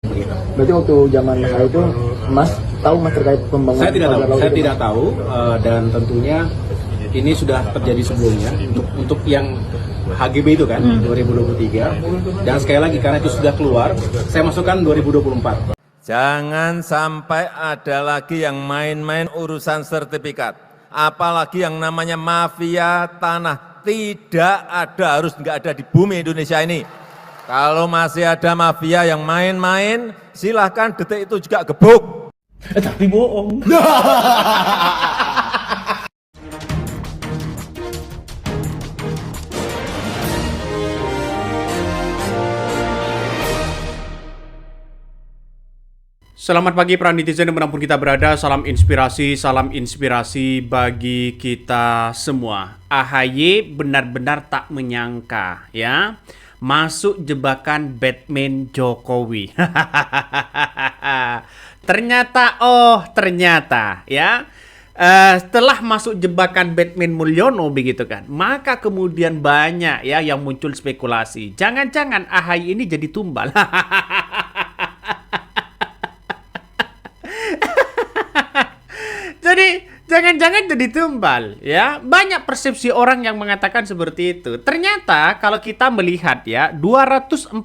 Begitu. Berarti waktu zaman saya itu, Mas tahu Mas terkait pembangunan Saya tidak tahu, pagar laut saya itu, tidak Mas? tahu dan tentunya ini sudah terjadi sebelumnya untuk yang HGB itu kan 2023 dan sekali lagi karena itu sudah keluar, saya masukkan 2024. Jangan sampai ada lagi yang main-main urusan sertifikat. Apalagi yang namanya mafia tanah. Tidak ada, harus nggak ada di bumi Indonesia ini. Kalau masih ada mafia yang main-main, silahkan detik itu juga gebuk. Tapi bohong. Selamat pagi para netizen dimanapun kita berada, salam inspirasi bagi kita semua. AHY benar-benar tak menyangka ya, masuk jebakan Batman Jokowi. Ternyata ya, setelah masuk jebakan Batman Mulyono begitu kan, maka kemudian banyak ya yang muncul spekulasi. Jangan-jangan AHY ini jadi tumbal. Jadi jangan-jangan jadi tumbal ya. Banyak persepsi orang yang mengatakan seperti itu. Ternyata kalau kita melihat ya 243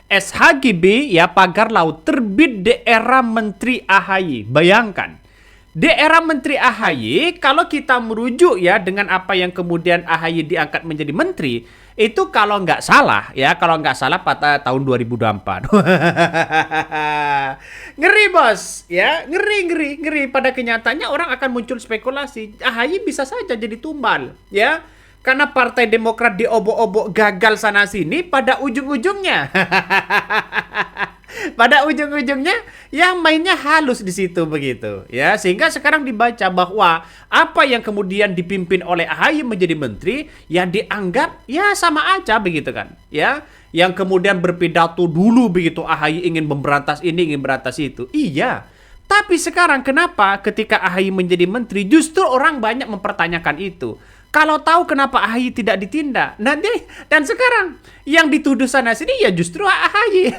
SHGB ya pagar laut terbit di era Menteri AHY. Bayangkan. Di era Menteri AHY kalau kita merujuk ya dengan apa yang kemudian AHY diangkat menjadi menteri, itu kalau nggak salah pada tahun 2024. Ngeri bos ya, ngeri. Pada kenyataannya orang akan muncul spekulasi AHY bisa saja jadi tumbal ya, karena Partai Demokrat diobok-obok gagal sana sini. Pada ujung-ujungnya yang mainnya halus di situ begitu ya, sehingga sekarang dibaca bahwa apa yang kemudian dipimpin oleh AHY menjadi menteri ya dianggap ya sama aja begitu kan ya, yang kemudian berpidato dulu begitu AHY ingin memberantas ini, ingin berantas itu, iya. Tapi sekarang kenapa ketika AHY menjadi menteri justru orang banyak mempertanyakan itu? Kalau tahu kenapa AHY tidak ditindak nanti, dan sekarang yang dituduh sana sini ya justru AHY.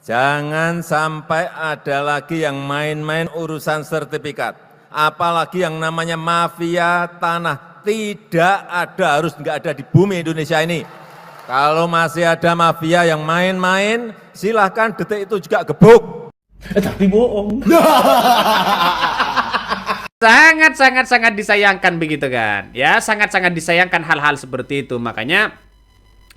Jangan sampai ada lagi yang main-main urusan sertifikat. Apalagi yang namanya mafia tanah. Tidak ada, harus nggak ada di bumi Indonesia ini. Kalau masih ada mafia yang main-main, silahkan detik itu juga gebuk. Tapi bohong. Sangat disayangkan begitu kan ya, sangat disayangkan hal-hal seperti itu. Makanya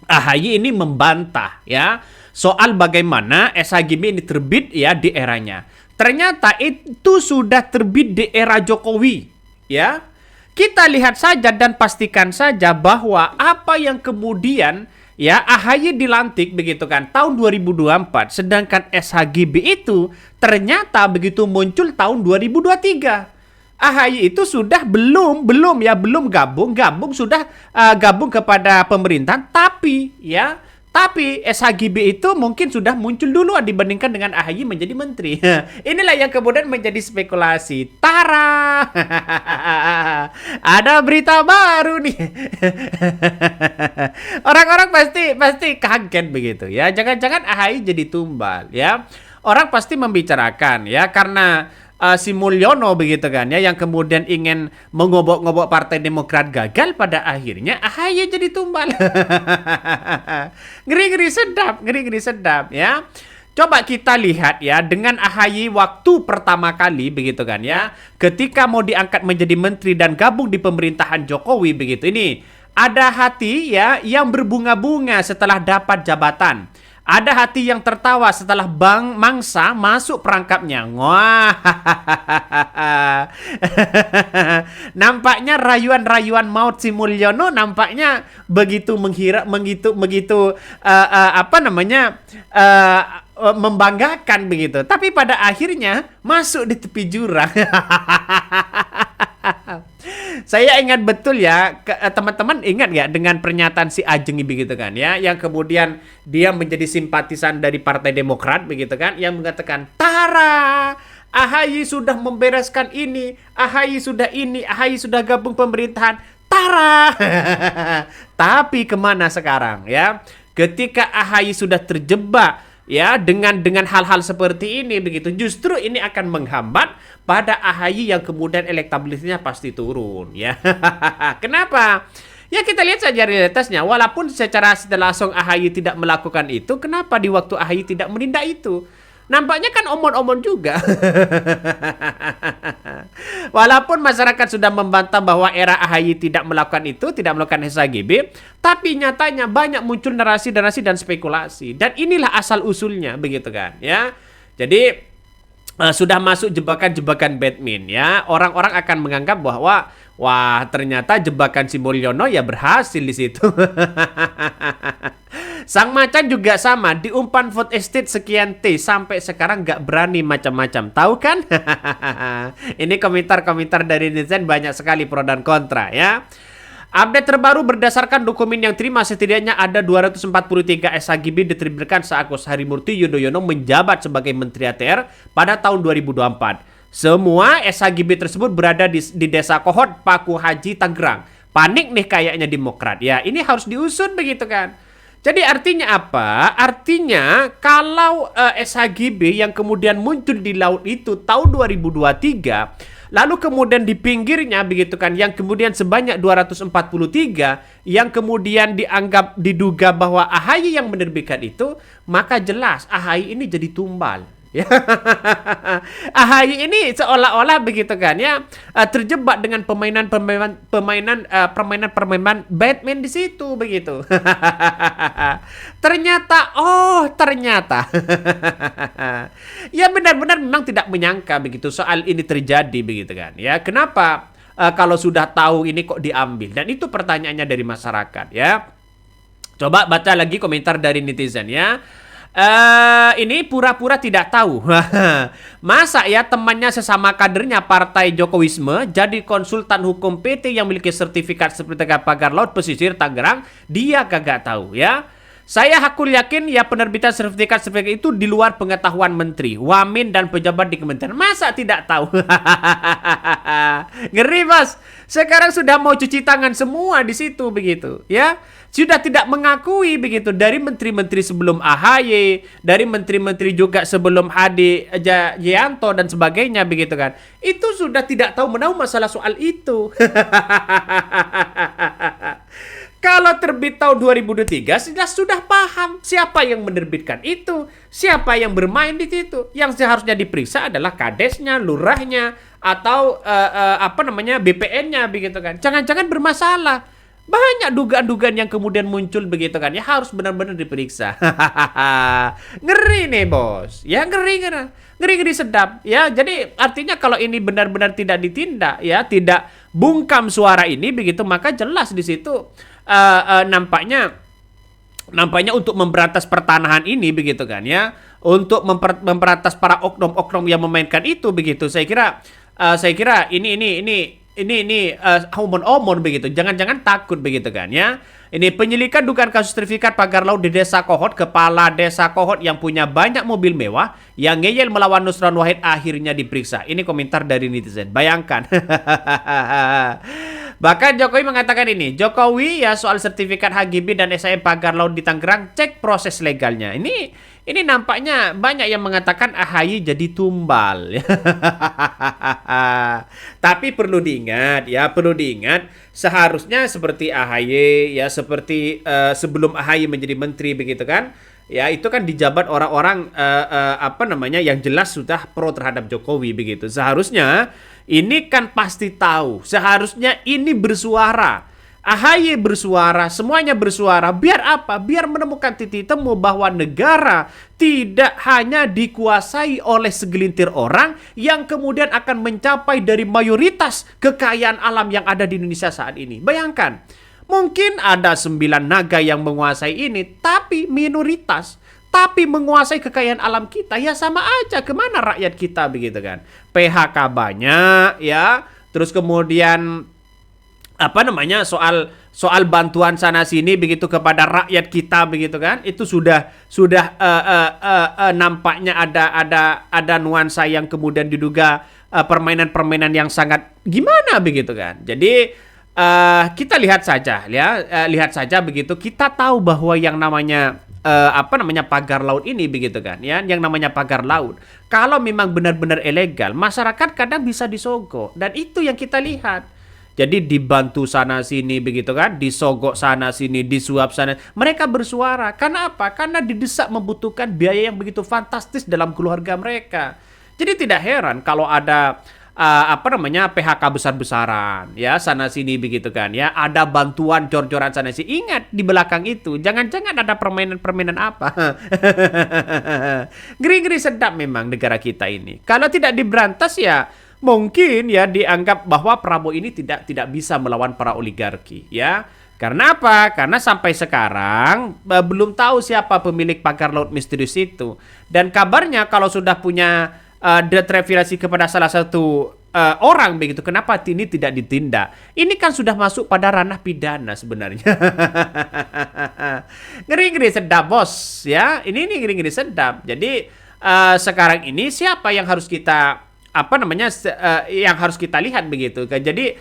AHY ini membantah ya soal bagaimana SHGB ini terbit ya di eranya. Ternyata itu sudah terbit di era Jokowi ya. Kita lihat saja dan pastikan saja bahwa apa yang kemudian ya AHY dilantik begitu kan tahun 2024, sedangkan SHGB itu ternyata begitu muncul tahun 2023. AHY itu sudah belum gabung sudah gabung kepada pemerintahan, tapi SHGB itu mungkin sudah muncul duluan dibandingkan dengan AHY menjadi menteri. Inilah yang kemudian menjadi spekulasi. Tara, ada berita baru nih. Orang-orang pasti kaget begitu ya. Jangan-jangan AHY jadi tumbal ya. Orang pasti membicarakan ya karena si Mulyono begitu kan ya, yang kemudian ingin mengobok-ngobok Partai Demokrat gagal, pada akhirnya AHY jadi tumbal. Ngeri sedap ya. Coba kita lihat ya dengan AHY waktu pertama kali begitu kan ya, ketika mau diangkat menjadi menteri dan gabung di pemerintahan Jokowi begitu, ini ada hati ya yang berbunga-bunga setelah dapat jabatan. Ada hati yang tertawa setelah Bang Mangsa masuk perangkapnya. Wah. Nampaknya rayuan-rayuan maut si Mulyono nampaknya begitu membanggakan begitu. Tapi pada akhirnya masuk di tepi jurang. Saya ingat betul ya, teman-teman ingat ya dengan pernyataan si Ajeng begitu kan ya, yang kemudian dia menjadi simpatisan dari Partai Demokrat begitu kan, yang mengatakan Tara, AHY sudah membereskan ini, AHY sudah gabung pemerintahan. Tara. Tapi kemana sekarang ya? Ketika AHY sudah terjebak ya dengan hal-hal seperti ini begitu, justru ini akan menghambat pada AHY yang kemudian elektabilitasnya pasti turun ya. Kenapa? Ya kita lihat saja realitasnya. Walaupun secara tidak langsung AHY tidak melakukan itu, kenapa di waktu AHY tidak menindak itu? Nampaknya kan omon-omon juga. Walaupun masyarakat sudah membantah bahwa era AHY tidak melakukan itu, tidak melakukan SHGB, tapi nyatanya banyak muncul narasi-narasi dan spekulasi. Dan inilah asal-usulnya begitu kan ya. Jadi sudah masuk jebakan-jebakan Batman ya. Orang-orang akan menganggap bahwa wah, ternyata jebakan si Mulyono ya berhasil di situ. Sang Macan juga sama, diumpan food estate sekian T, sampai sekarang nggak berani macam-macam. Tahu kan? Ini komentar-komentar dari netizen banyak sekali pro dan kontra ya. Update terbaru berdasarkan dokumen yang terima, setidaknya ada 243 SHGB diterbitkan saat Agus Harimurti Yudhoyono menjabat sebagai Menteri ATR pada tahun 2024. Semua SHGB tersebut berada di Desa Kohot, Paku Haji, Tangerang. Panik nih kayaknya Demokrat. Ya, ini harus diusut begitu kan. Jadi artinya apa? Artinya kalau SHGB yang kemudian muncul di laut itu tahun 2023, lalu kemudian di pinggirnya begitu kan, yang kemudian sebanyak 243 yang kemudian diduga bahwa AHY yang menerbitkan itu, maka jelas AHY ini jadi tumbal. Ya. AHY ini seolah-olah begitu kan ya, terjebak dengan permainan Batman di situ begitu. Ternyata ya benar-benar memang tidak menyangka begitu soal ini terjadi begitu kan ya. Kenapa kalau sudah tahu ini kok diambil? Dan itu pertanyaannya dari masyarakat ya. Coba baca lagi komentar dari netizen ya. Ini pura-pura tidak tahu. Masa ya temannya sesama kadernya partai Jokowisme jadi konsultan hukum PT yang memiliki sertifikat seperti pagar laut pesisir Tangerang, dia kagak tahu ya. Saya hakul yakin ya penerbitan sertifikat itu di luar pengetahuan menteri, wamin dan pejabat di kementerian. Masa tidak tahu? Ngeri bos. Sekarang sudah mau cuci tangan semua di situ begitu ya. Sudah tidak mengakui begitu dari menteri-menteri sebelum AHY, dari menteri-menteri juga sebelum Hadi Jayanto dan sebagainya begitu kan. Itu sudah tidak tahu menahu masalah soal itu. Kalau terbit tahun 2023 sudah paham siapa yang menerbitkan itu, siapa yang bermain di situ. Yang seharusnya diperiksa adalah kadesnya, lurahnya, atau BPN-nya begitu kan. Jangan-jangan bermasalah. Banyak dugaan-dugaan yang kemudian muncul begitu kan. Ya harus benar-benar diperiksa. Ngeri nih bos. Ya ngeri sedap. Ya jadi artinya kalau ini benar-benar tidak ditindak ya, tidak bungkam suara ini begitu, maka jelas di situ nampaknya untuk memberantas pertanahan ini begitu kan ya, untuk memberantas para oknum-oknum yang memainkan itu begitu. Saya kira ini omon-omon begitu. Jangan-jangan takut begitu kan ya. Ini penyelidikan dugaan kasus sertifikat pagar laut di Desa Kohot. Kepala Desa Kohot yang punya banyak mobil mewah yang ngeyel melawan Nusron Wahid akhirnya diperiksa. Ini komentar dari netizen. Bayangkan. Bahkan Jokowi mengatakan ini, Jokowi ya soal sertifikat HGB dan SHM pagar laut di Tangerang, cek proses legalnya. Ini nampaknya banyak yang mengatakan AHY jadi tumbal. Tapi perlu diingat, seharusnya seperti AHY ya, seperti sebelum AHY menjadi menteri begitu kan. Ya itu kan dijabat orang-orang yang jelas sudah pro terhadap Jokowi begitu. Seharusnya ini kan pasti tahu. Seharusnya ini bersuara. AHY bersuara, semuanya bersuara. Biar apa? Biar menemukan titik temu bahwa negara tidak hanya dikuasai oleh segelintir orang yang kemudian akan mencapai dari mayoritas kekayaan alam yang ada di Indonesia saat ini. Bayangkan, mungkin ada 9 naga yang menguasai ini, tapi minoritas. Tapi menguasai kekayaan alam kita, ya sama aja. Kemana rakyat kita begitu kan? PHK banyak ya. Terus kemudian soal bantuan sana sini begitu kepada rakyat kita begitu kan, itu sudah nampaknya ada nuansa yang kemudian diduga permainan yang sangat gimana begitu kan. Jadi kita lihat saja ya, lihat saja begitu. Kita tahu bahwa yang namanya pagar laut ini begitu kan ya, yang namanya pagar laut kalau memang benar-benar ilegal, masyarakat kadang bisa disogok, dan itu yang kita lihat. Jadi dibantu sana sini begitu kan, disogok sana sini, disuap sana. Mereka bersuara. Karena apa? Karena didesak membutuhkan biaya yang begitu fantastis dalam keluarga mereka. Jadi tidak heran kalau ada PHK besar-besaran ya sana sini begitu kan ya, ada bantuan jor-joran sana sini. Ingat, di belakang itu jangan-jangan ada permainan-permainan apa. Ngeri-ngeri sedap memang negara kita ini. Kalau tidak diberantas ya mungkin ya dianggap bahwa Prabowo ini tidak bisa melawan para oligarki ya. Karena apa? Karena sampai sekarang belum tahu siapa pemilik pagar laut misterius itu. Dan kabarnya kalau sudah punya detrefilasi kepada salah satu orang begitu, kenapa ini tidak ditindak? Ini kan sudah masuk pada ranah pidana sebenarnya. Ngeri-ngeri sedap bos ya. Ini ngeri-ngeri sedap. Jadi sekarang ini siapa yang harus kita yang harus kita lihat begitu kan. Jadi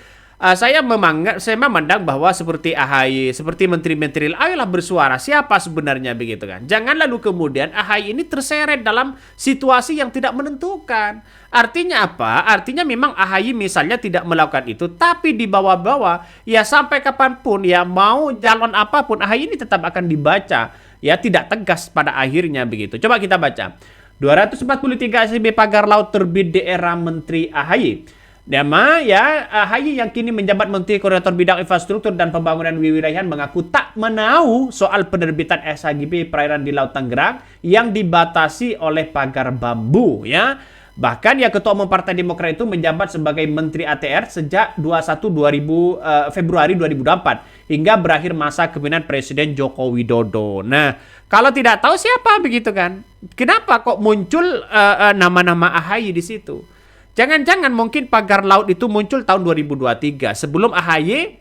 saya memandang bahwa seperti AHY, seperti menteri-menteri, ayolah bersuara siapa sebenarnya begitu kan. Jangan lalu kemudian AHY ini terseret dalam situasi yang tidak menentukan. Artinya apa? Artinya memang AHY misalnya tidak melakukan itu, tapi di bawah-bawah ya sampai kapanpun ya mau calon apapun AHY ini tetap akan dibaca ya, tidak tegas pada akhirnya begitu. Coba kita baca. 243 SCB pagar laut terbit di era Menteri AHY. Nama ya, AHY yang kini menjabat Menteri Koordinator Bidang Infrastruktur dan Pembangunan Wiwilayahan mengaku tak menahu soal penerbitan SHGB perairan di Laut Tangerang yang dibatasi oleh pagar bambu ya. Bahkan ya Ketua Umum Partai Demokrat itu menjabat sebagai Menteri ATR sejak 21 Februari 2024 hingga berakhir masa kepemimpinan Presiden Joko Widodo. Nah, kalau tidak tahu siapa begitu kan, kenapa kok muncul nama-nama AHY di situ? Jangan-jangan mungkin pagar laut itu muncul tahun 2023 sebelum AHY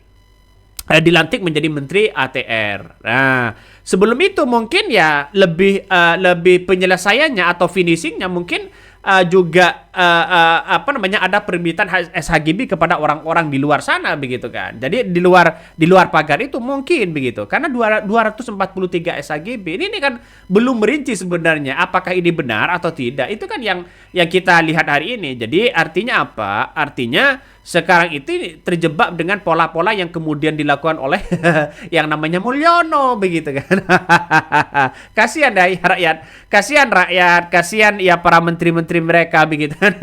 dilantik menjadi Menteri ATR. Nah, sebelum itu mungkin ya lebih penyelesaiannya atau finishingnya mungkin juga ada permintaan SHGB kepada orang-orang di luar sana begitu kan. Jadi di luar pagar itu mungkin begitu. Karena 243 SHGB ini kan belum merinci sebenarnya apakah ini benar atau tidak. Itu kan yang kita lihat hari ini. Jadi artinya apa? Artinya sekarang itu terjebak dengan pola-pola yang kemudian dilakukan oleh yang namanya Mulyono begitu kan. Kasihan rakyat, kasihan ya para menteri-menteri mereka begitu kan.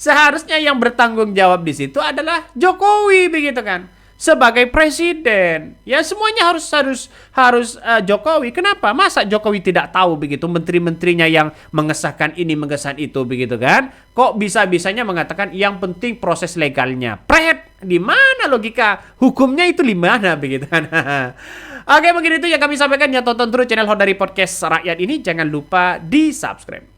Seharusnya yang bertanggung jawab di situ adalah Jokowi begitu kan. Sebagai presiden, ya semuanya harus Jokowi. Kenapa? Masa Jokowi tidak tahu begitu menteri-menterinya yang mengesahkan ini, mengesahkan itu begitu kan? Kok bisa-bisanya mengatakan yang penting proses legalnya? Pret, di mana logika hukumnya itu di mana begitu kan? Oke, mungkin itu yang kami sampaikan. Ya, tonton terus channel Hot dari Podcast Rakyat ini. Jangan lupa di-subscribe.